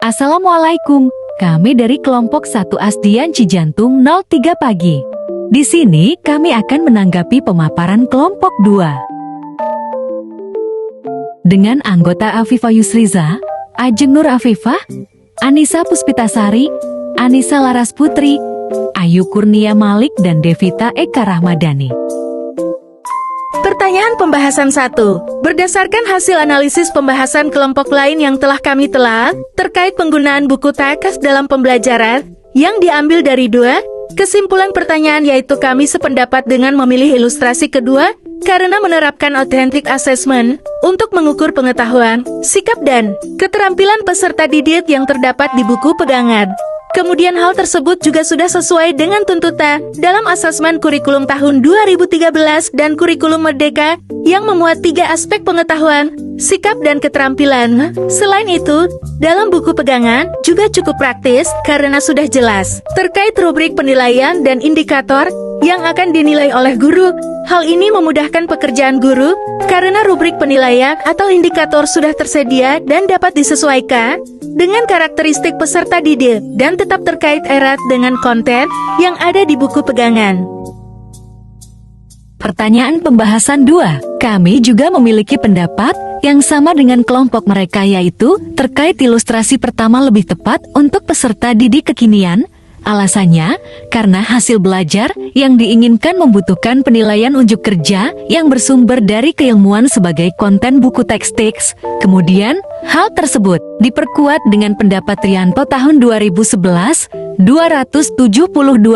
Assalamualaikum, kami dari kelompok 1 Asdian Cijantung 03 pagi. Di sini kami akan menanggapi pemaparan kelompok 2. Dengan anggota Afifah Yusriza, Ajeng Nur Afifah, Anissa Puspitasari, Anissa Laras Putri, Ayu Kurnia Malik, dan Devita Eka Rahmadani. Pertanyaan pembahasan 1. Berdasarkan hasil analisis pembahasan kelompok lain yang telah kami telah terkait penggunaan buku teks dalam pembelajaran yang diambil dari 2, kesimpulan pertanyaan yaitu kami sependapat dengan memilih ilustrasi kedua karena menerapkan authentic assessment untuk mengukur pengetahuan, sikap dan keterampilan peserta didik yang terdapat di buku pegangan. Kemudian hal tersebut juga sudah sesuai dengan tuntutan dalam asesmen kurikulum tahun 2013 dan kurikulum Merdeka yang memuat 3 aspek pengetahuan, sikap dan keterampilan. Selain itu, dalam buku pegangan juga cukup praktis karena sudah jelas terkait rubrik penilaian dan indikator yang akan dinilai oleh guru. Hal ini memudahkan pekerjaan guru karena rubrik penilaian atau indikator sudah tersedia dan dapat disesuaikan dengan karakteristik peserta didik dan tetap terkait erat dengan konten yang ada di buku pegangan. Pertanyaan pembahasan 2. Kami juga memiliki pendapat yang sama dengan kelompok mereka, yaitu terkait ilustrasi pertama lebih tepat untuk peserta didik kekinian. Alasannya, karena hasil belajar yang diinginkan membutuhkan penilaian unjuk kerja yang bersumber dari keilmuan sebagai konten buku teks. Kemudian, hal tersebut diperkuat dengan pendapat Trianto tahun 2011-272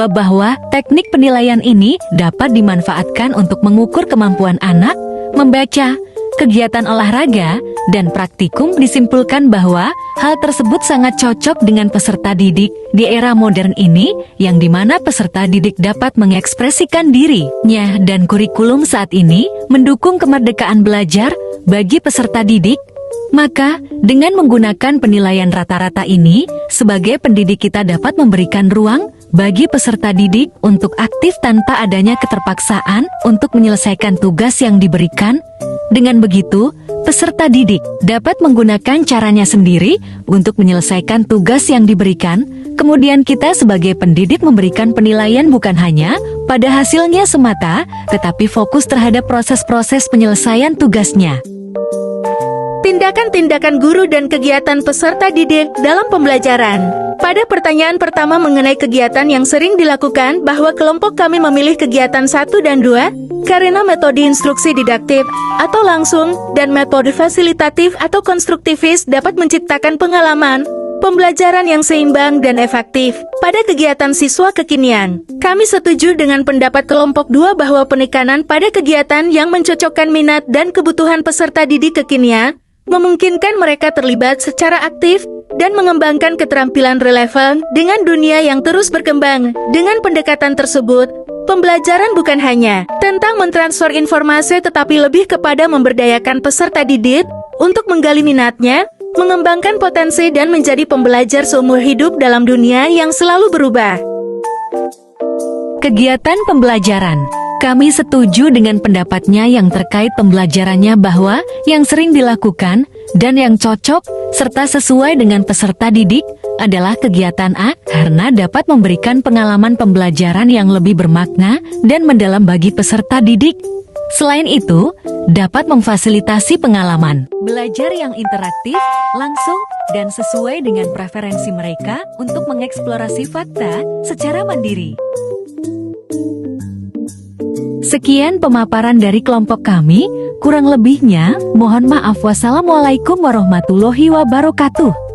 bahwa teknik penilaian ini dapat dimanfaatkan untuk mengukur kemampuan anak membaca. Kegiatan olahraga dan praktikum disimpulkan bahwa hal tersebut sangat cocok dengan peserta didik di era modern ini, yang dimana peserta didik dapat mengekspresikan dirinya dan kurikulum saat ini mendukung kemerdekaan belajar bagi peserta didik. Maka, dengan menggunakan penilaian rata-rata ini, sebagai pendidik kita dapat memberikan ruang bagi peserta didik untuk aktif tanpa adanya keterpaksaan untuk menyelesaikan tugas yang diberikan. Dengan begitu, peserta didik dapat menggunakan caranya sendiri untuk menyelesaikan tugas yang diberikan. Kemudian kita sebagai pendidik memberikan penilaian bukan hanya pada hasilnya semata, tetapi fokus terhadap proses-proses penyelesaian tugasnya. Tindakan-tindakan guru dan kegiatan peserta didik dalam pembelajaran. Pada pertanyaan pertama mengenai kegiatan yang sering dilakukan, bahwa kelompok kami memilih kegiatan 1 dan 2 karena metode instruksi didaktif atau langsung dan metode fasilitatif atau konstruktivis dapat menciptakan pengalaman pembelajaran yang seimbang dan efektif pada kegiatan siswa kekinian. Kami setuju dengan pendapat kelompok 2 bahwa penekanan pada kegiatan yang mencocokkan minat dan kebutuhan peserta didik kekinian memungkinkan mereka terlibat secara aktif dan mengembangkan keterampilan relevan dengan dunia yang terus berkembang. Dengan pendekatan tersebut, pembelajaran bukan hanya tentang mentransfer informasi tetapi lebih kepada memberdayakan peserta didik untuk menggali minatnya, mengembangkan potensi dan menjadi pembelajar seumur hidup dalam dunia yang selalu berubah. Kegiatan pembelajaran. Kami setuju dengan pendapatnya yang terkait pembelajarannya bahwa yang sering dilakukan dan yang cocok serta sesuai dengan peserta didik adalah kegiatan A karena dapat memberikan pengalaman pembelajaran yang lebih bermakna dan mendalam bagi peserta didik. Selain itu, dapat memfasilitasi pengalaman belajar yang interaktif, langsung, dan sesuai dengan preferensi mereka untuk mengeksplorasi fakta secara mandiri. Sekian pemaparan dari kelompok kami, kurang lebihnya mohon maaf. Wassalamualaikum warahmatullahi wabarakatuh.